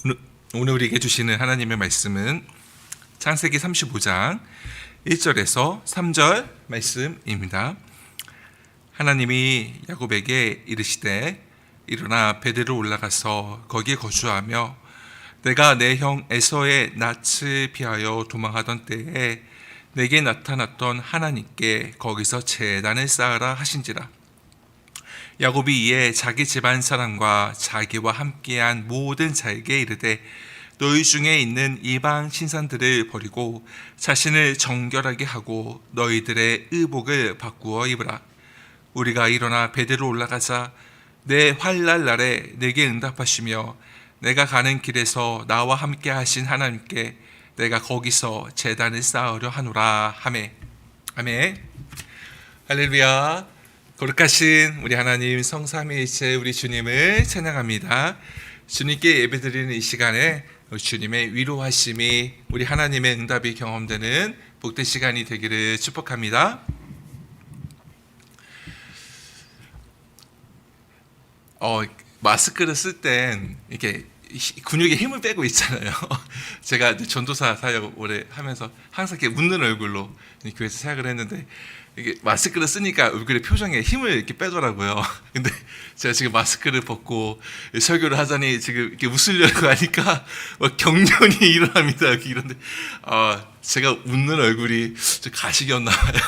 오늘, 오늘 우리에게 주시는 하나님의 말씀은 창세기 35장 1절에서 3절 말씀입니다. 하나님이 야곱에게 이르시되 일어나 베델로 올라가서 거기에 거주하며 내가 내 형 에서의 낯을 피하여 도망하던 때에 내게 나타났던 하나님께 거기서 제단을 쌓으라 하신지라. 야곱이 이에 자기 집안 사람과 자기와 함께한 모든 자에게 이르되 너희 중에 있는 이방 신상들을 버리고 자신을 정결하게 하고 너희들의 의복을 바꾸어 입으라. 우리가 일어나 베델로 올라가자. 내 환난 날에 내게 응답하시며 내가 가는 길에서 나와 함께 하신 하나님께 내가 거기서 제단을 쌓으려 하노라 하매. 아멘. 할렐루야. 거룩하신 우리 하나님 성삼위일체 우리 주님을 찬양합니다. 주님께 예배드리는 이 시간에 주님의 위로하심이 우리 하나님의 응답이 경험되는 복된 시간이 되기를 축복합니다. 마스크를 쓸 땐 이렇게 근육에 힘을 빼고 있잖아요. 제가 전도사 사역 오래 하면서 항상 이렇게 웃는 얼굴로 교회에서 사역을 했는데 이게 마스크를 쓰니까 얼굴의 표정에 힘을 이렇게 빼더라고요. 근데 제가 지금 마스크를 벗고 설교를 하자니 지금 이렇게 웃으려고 하니까 막 경련이 일어납니다. 이런데 제가 웃는 얼굴이 좀 가식이었나 봐요.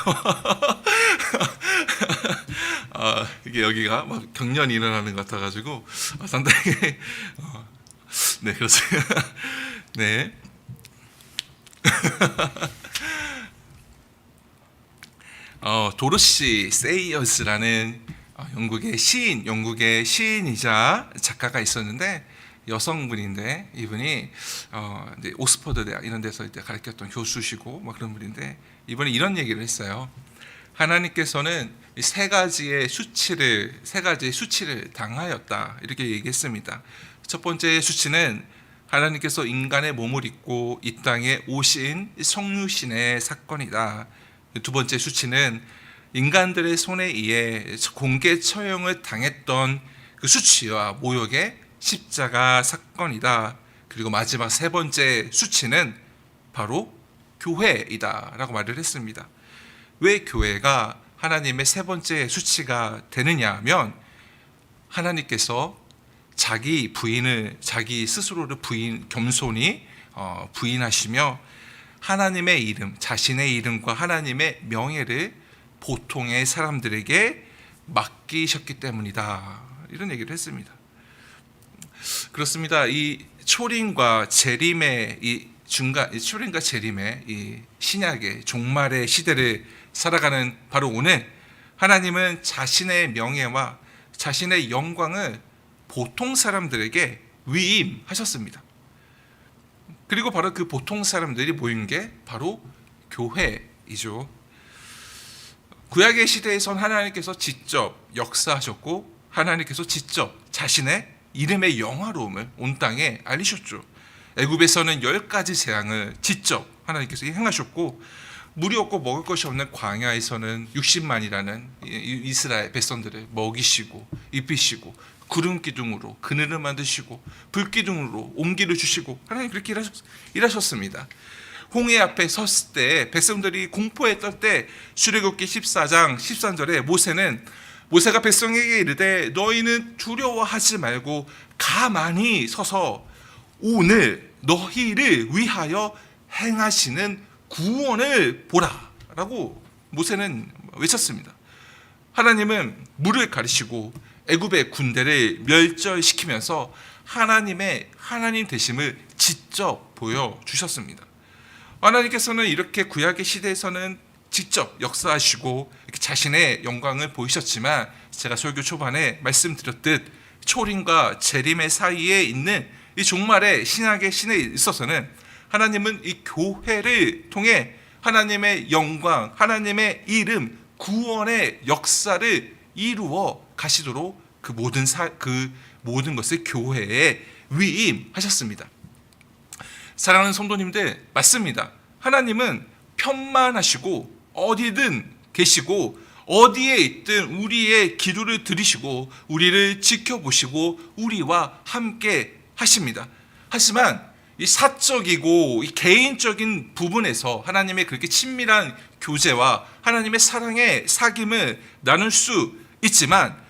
이게 여기가 막 경련이 일어나는 것 같아가지고 상당히 네, 그렇습니다. 네. 도로시 세이어스라는 영국의 시인이자 작가가 있었는데 여성분인데 이분이 옥스퍼드 대학 이런 데서 이제 가르쳤던 교수시고 뭐 그런 분인데 이번에 이런 얘기를 했어요. 하나님께서는 세 가지의 수치를 당하였다 이렇게 얘기했습니다. 첫 번째 수치는 하나님께서 인간의 몸을 입고 이 땅에 오신 성육신의 사건이다. 두 번째 수치는 인간들의 손에 의해 공개 처형을 당했던 그 수치와 모욕의 십자가 사건이다. 그리고 마지막 세 번째 수치는 바로 교회이다 라고 말을 했습니다. 왜 교회가 하나님의 세 번째 수치가 되느냐 하면 하나님께서 자기 스스로를 겸손히 부인하시며 하나님의 이름, 자신의 이름과 하나님의 명예를 보통의 사람들에게 맡기셨기 때문이다. 이런 얘기를 했습니다. 그렇습니다. 이 초림과 재림의 이 신약의 종말의 시대를 살아가는 바로 오늘 하나님은 자신의 명예와 자신의 영광을 보통 사람들에게 위임하셨습니다. 그리고 바로 그 보통 사람들이 모인 게 바로 교회이죠. 구약의 시대에선 하나님께서 직접 역사하셨고 하나님께서 직접 자신의 이름의 영화로움을 온 땅에 알리셨죠. 애굽에서는 10가지 재앙을 직접 하나님께서 행하셨고 물이 없고 먹을 것이 없는 광야에서는 60만이라는 이스라엘 백성들을 먹이시고 입히시고 구름 기둥으로 그늘을 만드시고 불 기둥으로 온기를 주시고 하나님 그렇게 일하셨습니다. 홍해 앞에 섰을 때 백성들이 공포에 떨 때 출애굽기 14장 13절에 모세가 백성에게 이르되 너희는 두려워하지 말고 가만히 서서 오늘 너희를 위하여 행하시는 구원을 보라 라고 모세는 외쳤습니다. 하나님은 물을 가리시고 애굽의 군대를 멸절시키면서 하나님 되심을 직접 보여주셨습니다. 하나님께서는 이렇게 구약의 시대에서는 직접 역사하시고 이렇게 자신의 영광을 보이셨지만 제가 설교 초반에 말씀드렸듯 초림과 재림의 사이에 있는 이 종말의 신약의 신에 있어서는 하나님은 이 교회를 통해 하나님의 영광, 하나님의 이름, 구원의 역사를 이루어 가시도록 그 모든 것을 교회에 위임하셨습니다. 사랑하는 성도님들, 맞습니다. 하나님은 편만하시고 어디든 계시고 어디에 있든 우리의 기도를 들으시고 우리를 지켜보시고 우리와 함께 하십니다. 하지만 이 사적이고 이 개인적인 부분에서 하나님의 그렇게 친밀한 교제와 하나님의 사랑의 사귐을 나눌 수 있지만,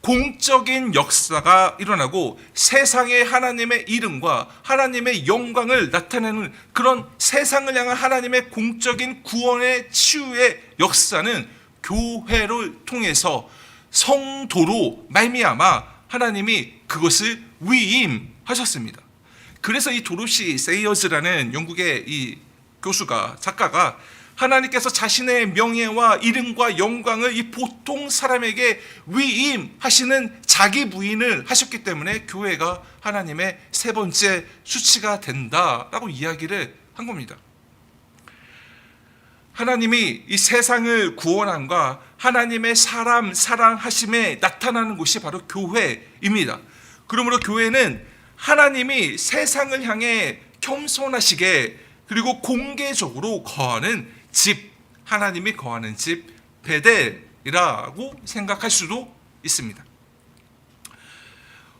공적인 역사가 일어나고 세상에 하나님의 이름과 하나님의 영광을 나타내는 그런 세상을 향한 하나님의 공적인 구원의 치유의 역사는 교회를 통해서 성도로 말미암아 하나님이 그것을 위임하셨습니다. 그래서 이 도로시 세이어즈라는 영국의 이 교수가, 작가가 하나님께서 자신의 명예와 이름과 영광을 이 보통 사람에게 위임하시는 자기 부인을 하셨기 때문에 교회가 하나님의 세 번째 수치가 된다라고 이야기를 한 겁니다. 하나님이 이 세상을 구원함과 하나님의 사람 사랑하심에 나타나는 곳이 바로 교회입니다. 그러므로 교회는 하나님이 세상을 향해 겸손하시게 그리고 공개적으로 거하는 집, 하나님이 거하는 집 베델이라고 생각할 수도 있습니다.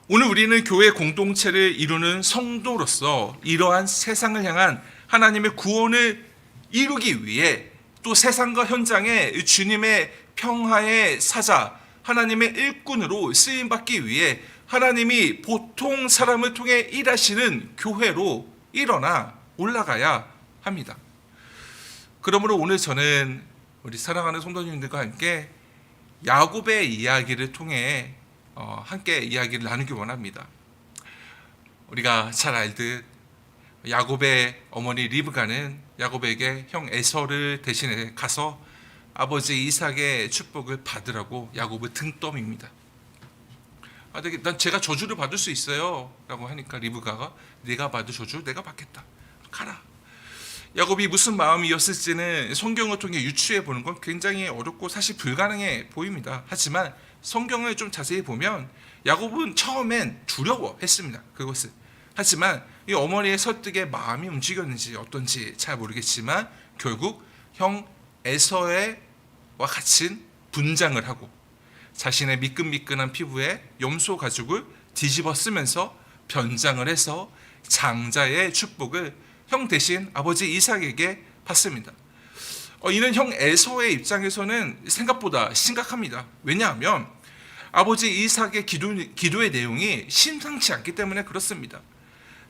오늘 우리는 교회 공동체를 이루는 성도로서 이러한 세상을 향한 하나님의 구원을 이루기 위해 또 세상과 현장에 주님의 평화의 사자, 하나님의 일꾼으로 쓰임받기 위해 하나님이 보통 사람을 통해 일하시는 교회로 일어나 올라가야 합니다. 그러므로 오늘 저는 우리 사랑하는 성도님들과 함께 야곱의 이야기를 통해 함께 이야기를 나누기 원합니다. 우리가 잘 알듯 야곱의 어머니 리브가는 야곱에게 형 에서를 대신해 가서 아버지 이삭의 축복을 받으라고 야곱을 등 떠밉니다. 난 제가 저주를 받을 수 있어요 라고 하니까 리브가가 네가 받을 저주 내가 받겠다, 가라. 야곱이 무슨 마음이었을지는 성경을 통해 유추해 보는 건 굉장히 어렵고 사실 불가능해 보입니다. 하지만 성경을 좀 자세히 보면 야곱은 처음엔 두려워했습니다, 그것을. 하지만 이 어머니의 설득에 마음이 움직였는지 어떤지 잘 모르겠지만 결국 형 에서와 같이 분장을 하고 자신의 미끈미끈한 피부에 염소 가죽을 뒤집어 쓰면서 변장을 해서 장자의 축복을 형 대신 아버지 이삭에게 받습니다. 이는 형 에서의 입장에서는 생각보다 심각합니다. 왜냐하면 아버지 이삭의 기도의 내용이 심상치 않기 때문에 그렇습니다.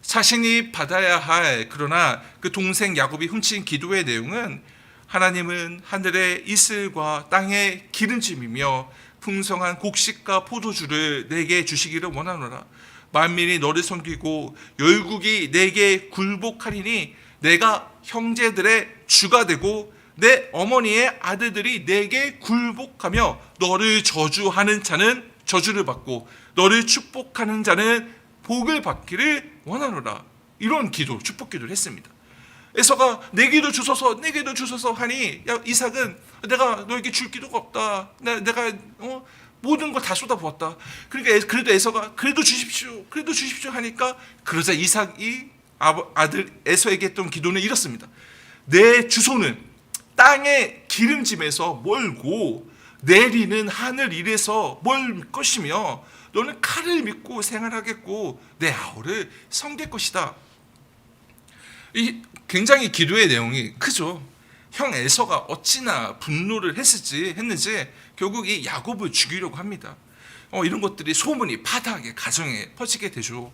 자신이 받아야 할, 그러나 그 동생 야곱이 훔친 기도의 내용은 하나님은 하늘의 이슬과 땅의 기름짐이며 풍성한 곡식과 포도주를 내게 주시기를 원하노라. 만민이 너를 섬기고 열국이 내게 굴복하리니 내가 형제들의 주가 되고 내 어머니의 아들들이 내게 굴복하며 너를 저주하는 자는 저주를 받고 너를 축복하는 자는 복을 받기를 원하노라. 이런 기도, 축복 기도를 했습니다. 에서가 내게도 주소서 하니 이삭은 내가 너에게 줄 기도가 없다. 내가 모든 걸 다 쏟아부었다. 그러니까 그래도 에서가 그래도 주십시오 하니까, 그러자 이삭이 아들 에서에게 했던 기도는 이렇습니다. 내 주소는 땅의 기름짐에서 멀고 내리는 하늘 이래서 멀 것이며 너는 칼을 믿고 생활하겠고 내 아우를 섬길 것이다. 이 굉장히 기도의 내용이 크죠. 형 에서가 어찌나 분노를 했는지 결국 이 야곱을 죽이려고 합니다. 이런 것들이 소문이 파다하게 가정에 퍼지게 되죠.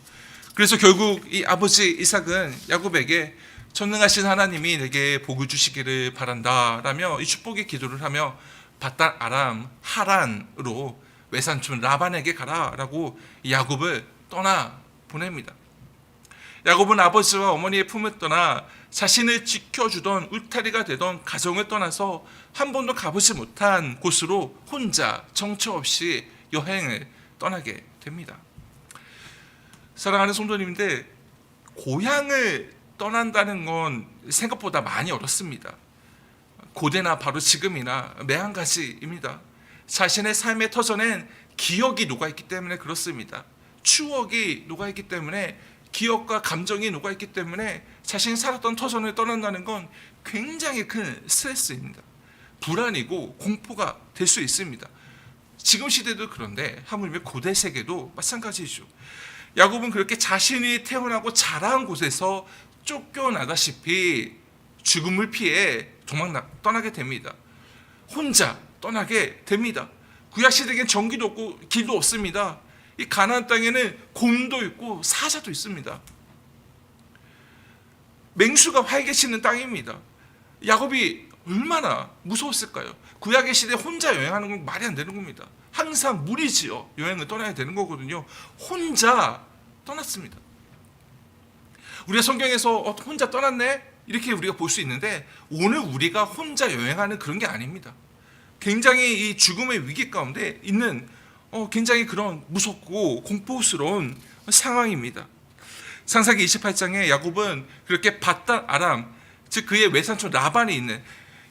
그래서 결국 이 아버지 이삭은 야곱에게 전능하신 하나님이 내게 복을 주시기를 바란다라며 이 축복의 기도를 하며 바단 아람 하란으로 외삼촌 라반에게 가라라고 야곱을 떠나 보냅니다. 야곱은 아버지와 어머니의 품을 떠나 자신을 지켜주던 울타리가 되던 가정을 떠나서 한 번도 가보지 못한 곳으로 혼자 정처 없이 여행을 떠나게 됩니다. 사랑하는 성도님들, 고향을 떠난다는 건 생각보다 많이 어렵습니다. 고대나 바로 지금이나 매한가지입니다. 자신의 삶의 터전엔 기억이 녹아있기 때문에 그렇습니다. 추억이 녹아있기 때문에, 기억과 감정이 녹아있기 때문에 자신이 살았던 터전을 떠난다는 건 굉장히 큰 스트레스입니다. 불안이고 공포가 될 수 있습니다. 지금 시대도 그런데 하물며 고대 세계도 마찬가지죠. 야곱은 그렇게 자신이 태어나고 자란 곳에서 쫓겨나다시피 죽음을 피해 떠나게 됩니다. 혼자 떠나게 됩니다. 구약시대에는 전기도 없고 길도 없습니다. 이 가나안 땅에는 곰도 있고 사자도 있습니다. 맹수가 활개치는 땅입니다. 야곱이 얼마나 무서웠을까요? 구약의 시대에 혼자 여행하는 건 말이 안 되는 겁니다. 항상 무리지어 여행을 떠나야 되는 거거든요. 혼자 떠났습니다. 우리가 성경에서 혼자 떠났네? 이렇게 우리가 볼 수 있는데 오늘 우리가 혼자 여행하는 그런 게 아닙니다. 굉장히 이 죽음의 위기 가운데 있는 굉장히 그런 무섭고 공포스러운 상황입니다. 창세기 28장에 야곱은 그렇게 밧단 아람, 즉 그의 외삼촌 라반이 있는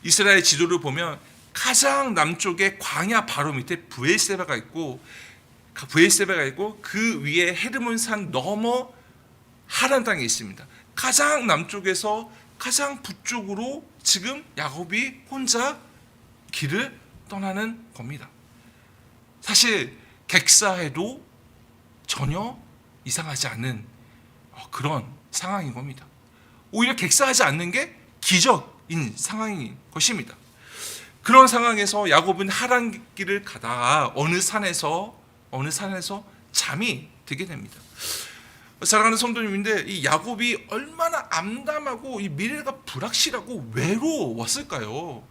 이스라엘 지도를 보면 가장 남쪽에 광야 바로 밑에 브엘세바가 있고 그 위에 헤르몬 산 너머 하란 땅에 있습니다. 가장 남쪽에서 가장 북쪽으로 지금 야곱이 혼자 길을 떠나는 겁니다. 사실 객사해도 전혀 이상하지 않은 그런 상황인 겁니다. 오히려 객사하지 않는 게 기적인 상황인 것입니다. 그런 상황에서 야곱은 하란 길을 가다가 어느 산에서 잠이 들게 됩니다. 사랑하는 성도님인데 이 야곱이 얼마나 암담하고 이 미래가 불확실하고 외로웠을까요?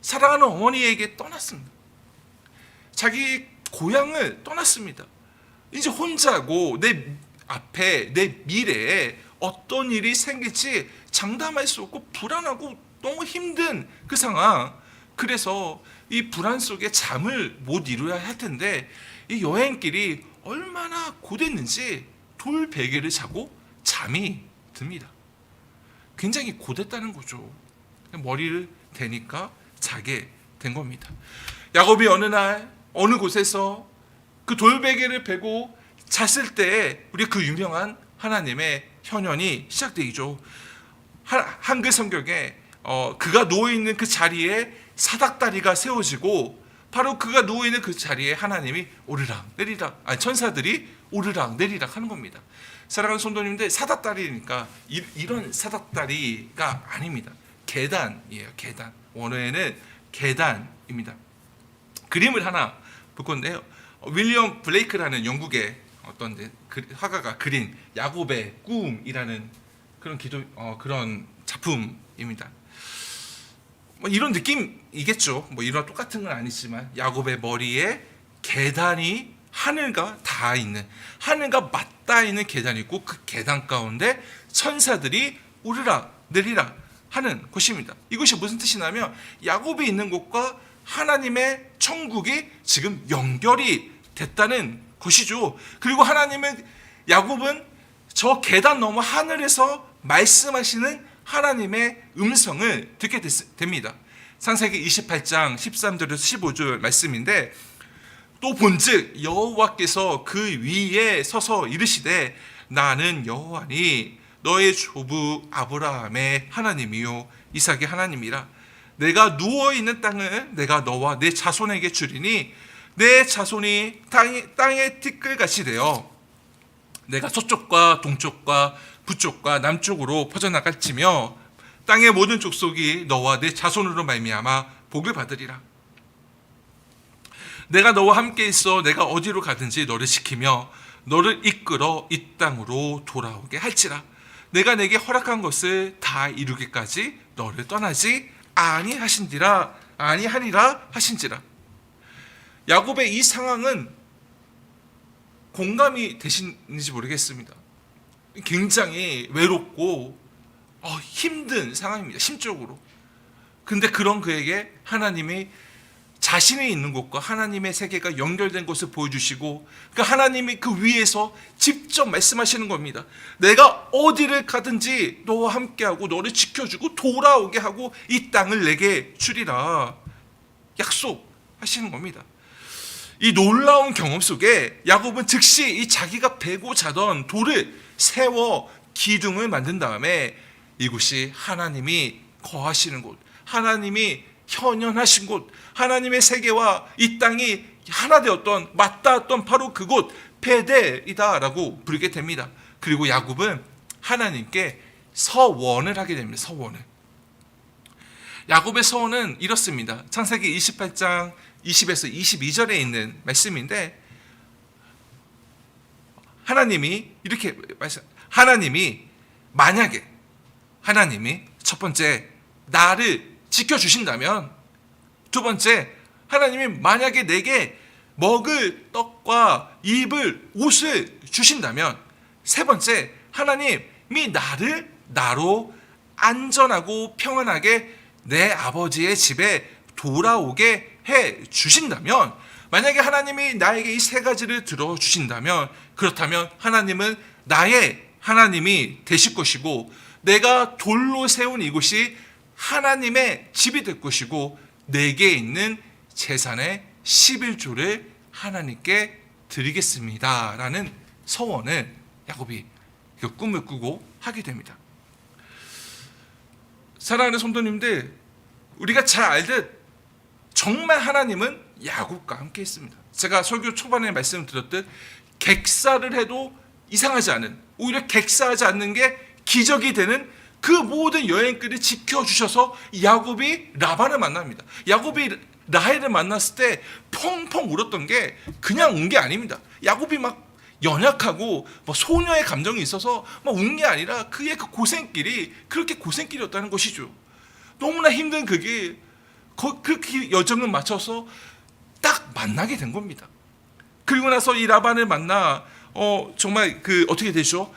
사랑하는 어머니에게 떠났습니다. 자기 고향을 떠났습니다. 이제 혼자고 내 앞에 내 미래에 어떤 일이 생길지 장담할 수 없고 불안하고 너무 힘든 그 상황. 그래서 이 불안 속에 잠을 못 이루어야 할 텐데 이 여행길이 얼마나 고됐는지 돌베개를 자고 잠이 듭니다. 굉장히 고됐다는 거죠. 머리를 대니까 자게 된 겁니다. 야곱이 어느 날 어느 곳에서 그 돌베개를 베고 잤을 때 우리 그 유명한 하나님의 현현이 시작되죠. 한글 성경에 그가 누워있는 그 자리에 사닥다리가 세워지고 바로 그가 누워있는 그 자리에 하나님이 오르락 내리락 천사들이 오르락 내리락 하는 겁니다. 사랑하는 성도님들, 사닥다리니까 이런 사닥다리가 아닙니다. 계단이에요. 계단. 원어에는 계단입니다. 그림을 하나 볼 건데요. 윌리엄 블레이크라는 영국의 어떤 화가가 그린 야곱의 꿈이라는 그런 작품입니다. 이런 느낌이겠죠. 이런 똑같은 건 아니지만 야곱의 머리에 계단이 하늘과 맞닿아 있는 계단이 있고 그 계단 가운데 천사들이 오르락 내리락 하는 곳입니다. 이것이 무슨 뜻이냐면 야곱이 있는 곳과 하나님의 천국이 지금 연결이 됐다는 것이죠. 그리고 야곱은 저 계단 너머 하늘에서 말씀하시는 하나님의 음성을 듣게 됩니다. 창세기 28장 13절에서 15절 말씀인데 또 본즉 여호와께서 그 위에 서서 이르시되 나는 여호와니 너의 조부 아브라함의 하나님이요 이삭의 하나님이라. 내가 누워있는 땅을 내가 너와 내 자손에게 주리니 내 자손이 땅의 티끌같이 되어 내가 서쪽과 동쪽과 북쪽과 남쪽으로 퍼져나갈지며 땅의 모든 족속이 너와 내 자손으로 말미암아 복을 받으리라. 내가 너와 함께 있어 내가 어디로 가든지 너를 지키며 너를 이끌어 이 땅으로 돌아오게 할지라. 내가 내게 허락한 것을 다 이루기까지 너를 떠나지 아니하니라 하신지라. 야곱의 이 상황은 공감이 되시는지 모르겠습니다. 굉장히 외롭고 힘든 상황입니다. 심적으로. 근데 그런 그에게 하나님이 자신이 있는 곳과 하나님의 세계가 연결된 것을 보여주시고 그 하나님이 그 위에서 직접 말씀하시는 겁니다. 내가 어디를 가든지 너와 함께하고 너를 지켜주고 돌아오게 하고 이 땅을 내게 주리라 약속하시는 겁니다. 이 놀라운 경험 속에 야곱은 즉시 이 자기가 베고 자던 돌을 세워 기둥을 만든 다음에 이곳이 하나님이 거하시는 곳, 하나님이 현현하신 곳, 하나님의 세계와 이 땅이 하나 되었던 맞닿았던 바로 그곳 베델이다라고 부르게 됩니다. 그리고 야곱은 하나님께 서원을 하게 됩니다. 서원을. 야곱의 서원은 이렇습니다. 창세기 28장 20에서 22절에 있는 말씀인데, 하나님이 이렇게 만약에 하나님이 첫 번째 나를 지켜주신다면, 두 번째 하나님이 만약에 내게 먹을 떡과 입을 옷을 주신다면, 세 번째 하나님이 나를 나로 안전하고 평안하게 내 아버지의 집에 돌아오게 해 주신다면, 만약에 하나님이 나에게 이 세 가지를 들어주신다면, 그렇다면 하나님은 나의 하나님이 되실 것이고, 내가 돌로 세운 이곳이 하나님의 집이 될 것이고, 내게 있는 재산의 11조를 하나님께 드리겠습니다 라는 서원을 야곱이 그 꿈을 꾸고 하게 됩니다. 사랑하는 성도님들, 우리가 잘 알듯 정말 하나님은 야곱과 함께 했습니다. 제가 설교 초반에 말씀드렸듯 객사를 해도 이상하지 않은, 오히려 객사하지 않는 게 기적이 되는 그 모든 여행길을 지켜주셔서 야곱이 라반을 만납니다. 야곱이 라헬을 만났을 때 펑펑 울었던 게 그냥 운 게 아닙니다. 야곱이 막 연약하고 소녀의 감정이 있어서 막 운 게 아니라 그의 그 고생길이 그렇게 고생길이었다는 것이죠. 너무나 힘든 그게 그렇게 여정을 맞춰서 딱 만나게 된 겁니다. 그리고 나서 이 라반을 만나 정말 어떻게 되죠?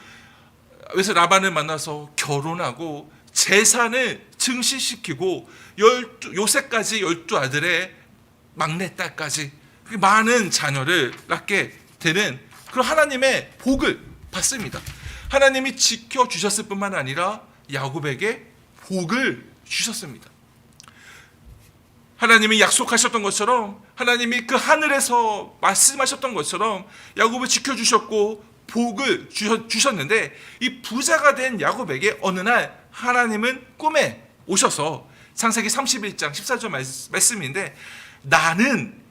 그래서 라반을 만나서 결혼하고 재산을 증식시키고 요새까지 12아들의 막내딸까지 많은 자녀를 낳게 되는 그런 하나님의 복을 받습니다. 하나님이 지켜주셨을 뿐만 아니라 야곱에게 복을 주셨습니다. 하나님이 약속하셨던 것처럼, 하나님이 그 하늘에서 말씀하셨던 것처럼 야곱을 지켜주셨고 복을 주셨는데, 이 부자가 된 야곱에게 어느 날 하나님은 꿈에 오셔서, 창세기 31장 14절 말씀인데, 나는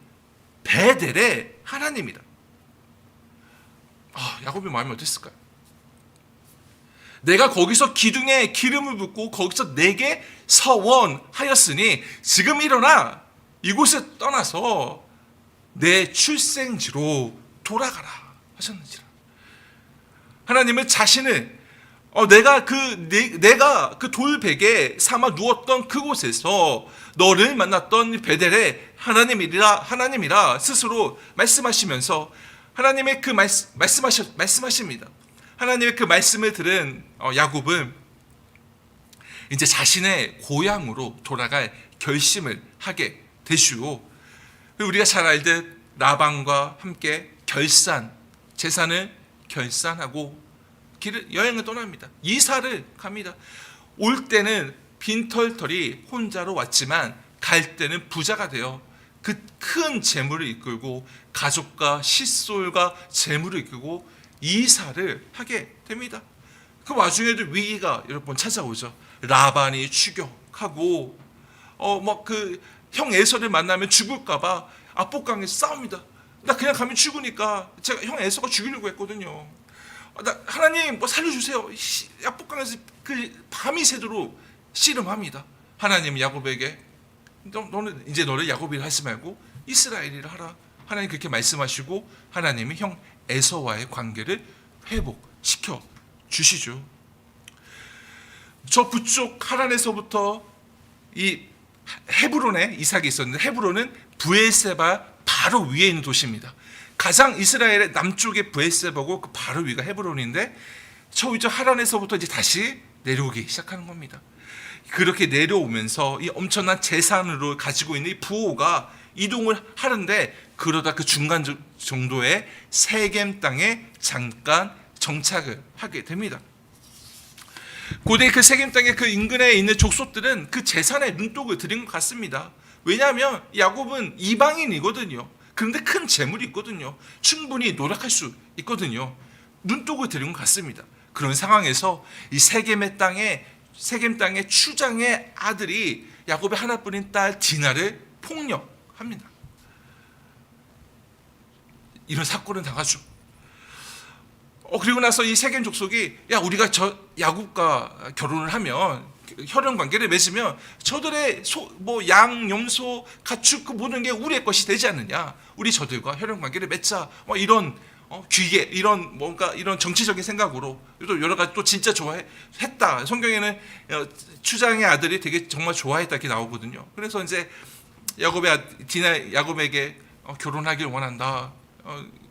베델의 하나님이다. 야곱의 마음이 어땠을까요? 내가 거기서 기둥에 기름을 붓고 거기서 내게 서원하였으니 지금 일어나 이곳을 떠나서 내 출생지로 돌아가라 하셨는지라. 하나님은 자신을 내가 그 돌베개에 삼아 누웠던 그곳에서 너를 만났던 베델의 하나님이라 스스로 말씀하시면서 하나님의 그 말씀하십니다. 하나님의 그 말씀을 들은 야곱은 이제 자신의 고향으로 돌아갈 결심을 하게 되시고, 우리가 잘 알듯 라반과 함께 재산을 결산하고 여행을 떠납니다. 이사를 갑니다. 올 때는 빈털털이 혼자로 왔지만 갈 때는 부자가 되어 그 큰 재물을 이끌고 가족과 싯솔과 재물을 이끌고 이사를 하게 됩니다. 그 와중에도 위기가 여러 번 찾아오죠. 라반이 추격하고 그 형 에서를 만나면 죽을까봐 압복강에서 싸웁니다. 나 그냥 가면 죽으니까 제가 형 에서가 죽이려고 했거든요. 하나님 살려주세요. 압복강에서 그 밤이 새도록 씨름합니다. 하나님 야곱에게 너는 이제 너를 야곱이라 하지 말고 이스라엘이라 하라. 하나님 그렇게 말씀하시고 하나님이 형 에서와의 관계를 회복시켜 주시죠. 저 북쪽 하란에서부터 이 헤브론에 이삭이 있었는데, 헤브론은 브엘세바 바로 위에 있는 도시입니다. 가장 이스라엘의 남쪽의 브엘세바고 그 바로 위가 헤브론인데, 저 하란에서부터 이제 다시 내려오기 시작하는 겁니다. 그렇게 내려오면서 이 엄청난 재산으로 가지고 있는 이 부호가 이동을 하는데, 그러다 그 중간 정도의 세겜 땅에 잠깐 정착을 하게 됩니다. 고대 그 세겜 땅의 그 인근에 있는 족속들은 그 재산에 눈독을 들인 것 같습니다. 왜냐하면 야곱은 이방인이거든요. 그런데 큰 재물이 있거든요. 충분히 노력할 수 있거든요. 눈독을 들인 것 같습니다. 그런 상황에서 이 세겜 땅의 추장의 아들이 야곱의 하나뿐인 딸 디나를 폭력합니다. 이런 사건은 당하죠. 그리고 나서 이 세겜 족속이 야 우리가 저 야곱과 결혼을 하면 혈연 관계를 맺으면 저들의 양, 염소, 가축 그 모든 게 우리의 것이 되지 않느냐. 우리 저들과 혈연 관계를 맺자. 이런 귀계 이런 뭔가 이런 정치적인 생각으로 또 여러 가지 또 진짜 좋아했다. 성경에는 추장의 아들이 되게 정말 좋아했다 이렇게 나오거든요. 그래서 이제 야곱에게 결혼하길 원한다.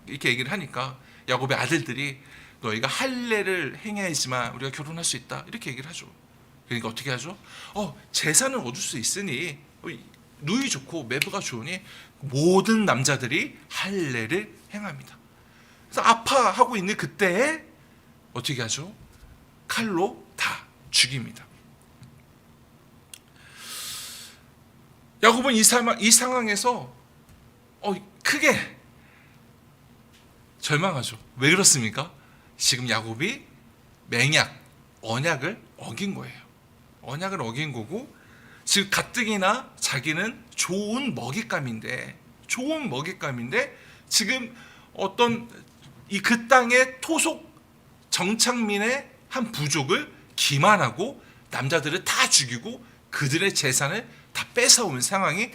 이렇게 얘기를 하니까 야곱의 아들들이 너희가 할례를 행해야지만 우리가 결혼할 수 있다. 이렇게 얘기를 하죠. 그러니까 어떻게 하죠? 재산을 얻을 수 있으니 누이 좋고 매부가 좋으니 모든 남자들이 할례를 행합니다. 그래서 아파하고 있는 그때에 어떻게 하죠? 칼로 다 죽입니다. 야곱은 이 상황에서 크게 절망하죠. 왜 그렇습니까? 지금 야곱이 언약을 어긴 거예요. 언약을 어긴 거고 즉 가뜩이나 자기는 좋은 먹잇감인데 지금 어떤 그 땅의 토속 정착민의 한 부족을 기만하고 남자들을 다 죽이고 그들의 재산을 다 뺏어온 상황이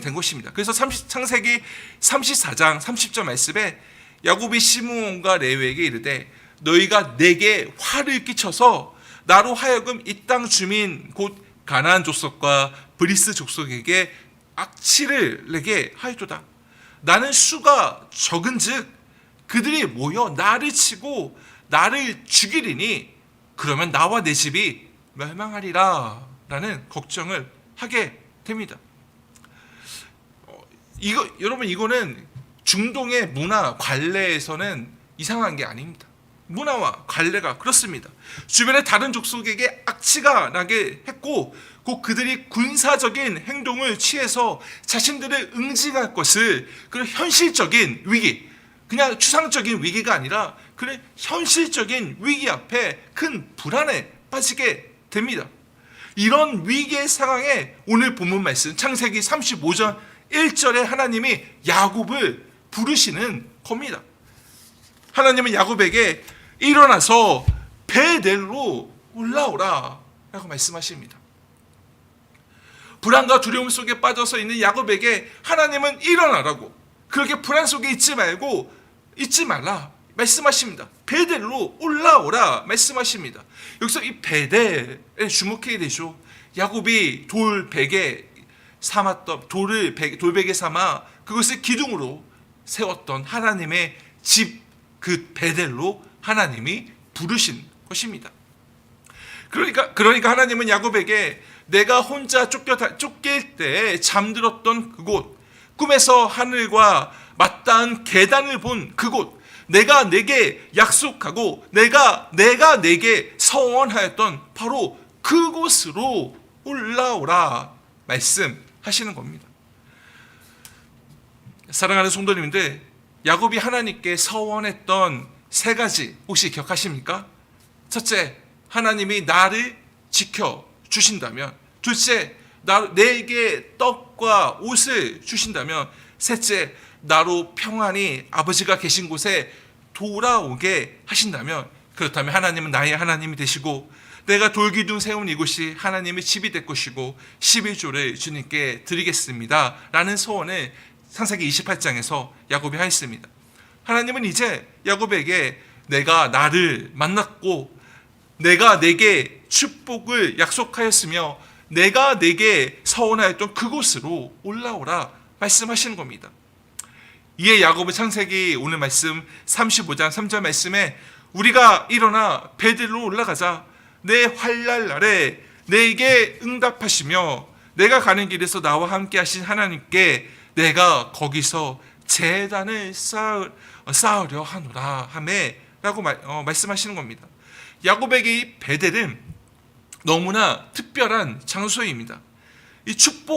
된 것입니다. 그래서 창세기 34장 30절 말씀에 야곱이 시므온과 레위에게 이르되 너희가 내게 화를 끼쳐서 나로 하여금 이 땅 주민 곧 가나안 족속과 브리스 족속에게 악취를 내게 하였도다. 나는 수가 적은즉 그들이 모여 나를 치고 나를 죽이리니 그러면 나와 내 집이 멸망하리라 라는 걱정을 하게 됩니다. 여러분 이거는 중동의 문화 관례에서는 이상한 게 아닙니다. 문화와 관례가 그렇습니다. 주변의 다른 족속에게 악취가 나게 했고 곧 그들이 군사적인 행동을 취해서 자신들을 응징할 것을 그런 현실적인 위기, 그냥 추상적인 위기가 아니라 그런 현실적인 위기 앞에 큰 불안에 빠지게 됩니다. 이런 위기의 상황에 오늘 본문 말씀 창세기 35장 1절에 하나님이 야곱을 부르시는 겁니다. 하나님은 야곱에게 일어나서 베델로 올라오라 라고 말씀하십니다. 불안과 두려움 속에 빠져서 있는 야곱에게 하나님은 일어나라고, 그렇게 불안 속에 있지 말라 말씀하십니다. 베델로 올라오라 말씀하십니다. 여기서 이 베델에 주목해야 되죠. 야곱이 돌베개 삼아 그것을 기둥으로 세웠던 하나님의 집 그 베델로 하나님이 부르신 것입니다. 그러니까 하나님은 야곱에게 내가 혼자 쫓길 때 잠들었던 그곳, 꿈에서 하늘과 맞닿은 계단을 본 그곳, 내가 내게 약속하고 내가 내게 서원하였던 바로 그곳으로 올라오라 말씀하시는 겁니다. 사랑하는 성도님들, 야곱이 하나님께 서원했던 3가지 혹시 기억하십니까? 첫째, 하나님이 나를 지켜주신다면. 둘째, 내게 떡과 옷을 주신다면. 셋째, 나로 평안히 아버지가 계신 곳에 돌아오게 하신다면. 그렇다면 하나님은 나의 하나님이 되시고 내가 돌기둥 세운 이곳이 하나님의 집이 될 것이고 11조를 주님께 드리겠습니다 라는 소원을 창세기 28장에서 야곱이 하였습니다. 하나님은 이제 야곱에게 내가 나를 만났고 내가 내게 축복을 약속하였으며 내가 내게 서원하였던 그곳으로 올라오라 말씀하시는 겁니다. 이에 야곱은 창세기 오늘 말씀 35장 3절 말씀에 우리가 일어나 베델로 올라가자. 내 환난 날에 내게 응답하시며 내가 가는 길에서 나와 함께 하신 하나님께 내가 거기서 제단을 쌓으려 하노라 하매 라고 말씀하시는 겁니다. 야곱에게 이 베델은 너무나 특별한 장소입니다. 이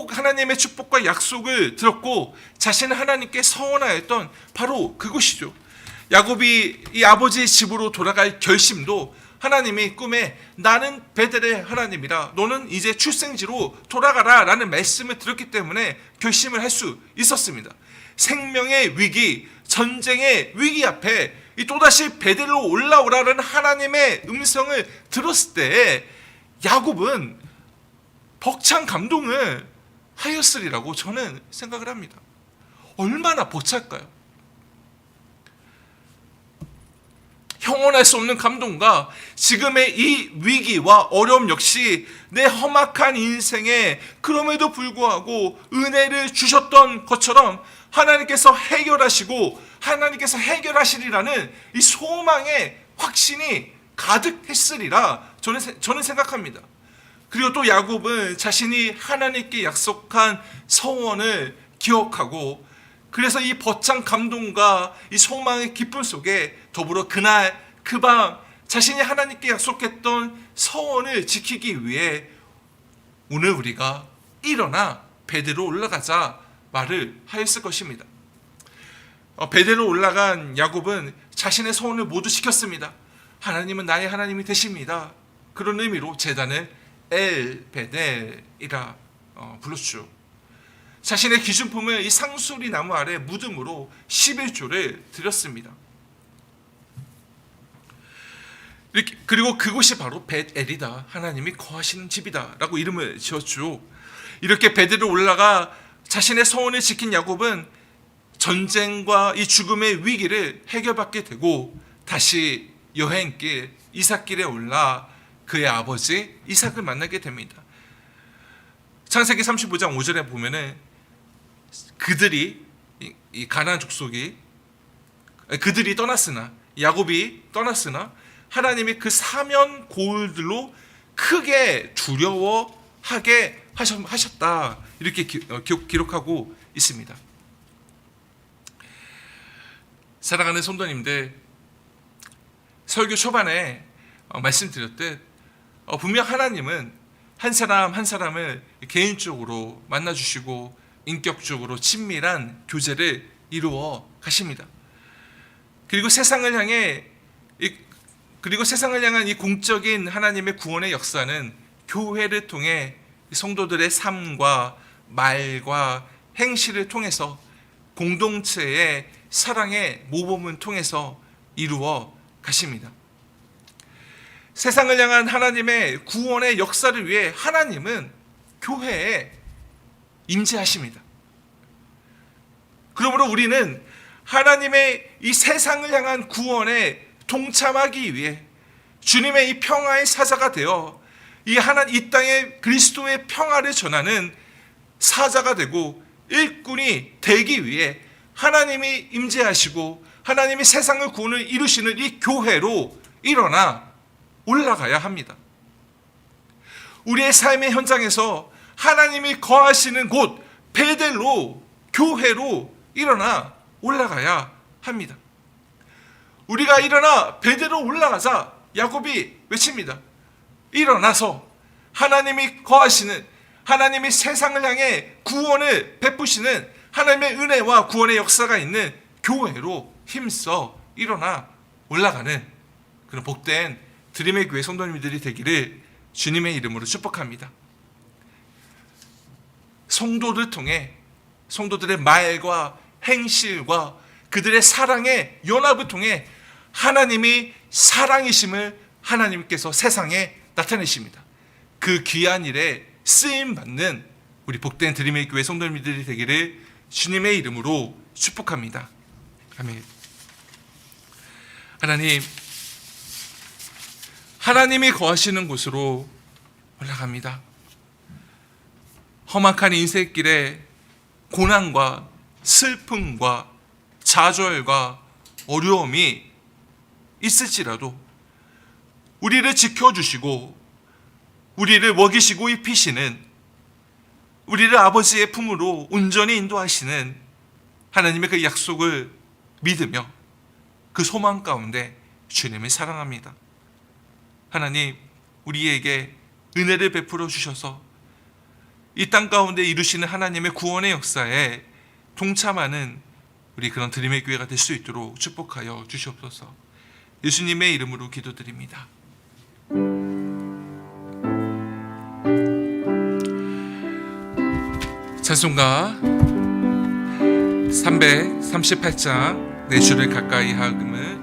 하나님의 축복과 약속을 들었고 자신은 하나님께 서원하였던 바로 그곳이죠. 야곱이 이 아버지의 집으로 돌아갈 결심도 하나님이 꿈에 나는 베델의 하나님이라 너는 이제 출생지로 돌아가라 라는 말씀을 들었기 때문에 결심을 할 수 있었습니다. 생명의 위기, 전쟁의 위기 앞에 이 또다시 베델로 올라오라는 하나님의 음성을 들었을 때 야곱은 벅찬 감동을 하였으리라고 저는 생각을 합니다. 얼마나 벅찰까요? 형언할 수 없는 감동과 지금의 이 위기와 어려움 역시 내 험악한 인생에 그럼에도 불구하고 은혜를 주셨던 것처럼 하나님께서 해결하시고 하나님께서 해결하시리라는 이 소망의 확신이 가득했으리라 저는 생각합니다. 그리고 또 야곱은 자신이 하나님께 약속한 서원을 기억하고 그래서 이 벅찬 감동과 이 소망의 기쁨 속에 더불어 그날 그 밤 자신이 하나님께 약속했던 서원을 지키기 위해 오늘 우리가 일어나 베델로 올라가자 말을 하였을 것입니다. 베델로 올라간 야곱은 자신의 서원을 모두 지켰습니다. 하나님은 나의 하나님이 되십니다. 그런 의미로 제단을 엘 베델이라 불렀죠. 자신의 기준품을 이 상수리 나무 아래 무덤으로 11조를 드렸습니다. 그리고 그곳이 바로 벳엘이다. 하나님이 거하시는 집이다. 라고 이름을 지었죠. 이렇게 베델로 올라가 자신의 서원을 지킨 야곱은 전쟁과 이 죽음의 위기를 해결받게 되고 다시 여행길 이삭길에 올라 그의 아버지 이삭을 만나게 됩니다. 창세기 35장 5절에 보면은 그들이 이 가나안 족속이 그들이 떠났으나 야곱이 떠났으나 하나님이 그 사면 고울들로 크게 두려워하게 하셨다. 이렇게 기록하고 있습니다. 사랑하는 성도님들, 설교 초반에 말씀드렸듯 분명 하나님은 한 사람 한 사람을 개인적으로 만나주시고 인격적으로 친밀한 교제를 이루어 가십니다. 그리고 세상을 향한 이 공적인 하나님의 구원의 역사는 교회를 통해 성도들의 삶과 말과 행실을 통해서 공동체의 사랑의 모범을 통해서 이루어 가십니다. 세상을 향한 하나님의 구원의 역사를 위해 하나님은 교회에 임재하십니다. 그러므로 우리는 하나님의 이 세상을 향한 구원에 동참하기 위해 주님의 이 평화의 사자가 되어 이 땅에 그리스도의 평화를 전하는 사자가 되고 일꾼이 되기 위해 하나님이 임재하시고 하나님이 세상을 구원을 이루시는 이 교회로 일어나 올라가야 합니다. 우리의 삶의 현장에서 하나님이 거하시는 곳 베델로 교회로 일어나 올라가야 합니다. 우리가 일어나 베델로 올라가자 야곱이 외칩니다. 일어나서 하나님이 거하시는 하나님이 세상을 향해 구원을 베푸시는 하나님의 은혜와 구원의 역사가 있는 교회로 힘써 일어나 올라가는 그런 복된 드림의 교회 성도님들이 되기를 주님의 이름으로 축복합니다. 성도들 통해 성도들의 말과 행실과 그들의 사랑의 연합을 통해 하나님이 사랑이심을 하나님께서 세상에 나타내십니다. 그 귀한 일에 쓰임받는 우리 복된 드림의 교회 성도님들이 되기를 주님의 이름으로 축복합니다. 아멘. 하나님이 거하시는 곳으로 올라갑니다. 험악한 인생길에 고난과 슬픔과 좌절과 어려움이 있을지라도 우리를 지켜주시고 우리를 먹이시고 입히시는 우리를 아버지의 품으로 온전히 인도하시는 하나님의 그 약속을 믿으며 그 소망 가운데 주님을 사랑합니다. 하나님, 우리에게 은혜를 베풀어 주셔서 이 땅 가운데 이루시는 하나님의 구원의 역사에 동참하는 우리 그런 드림의 교회가 될 수 있도록 축복하여 주시옵소서. 예수님의 이름으로 기도드립니다. 찬송가 338장 내 주를 가까이 하금은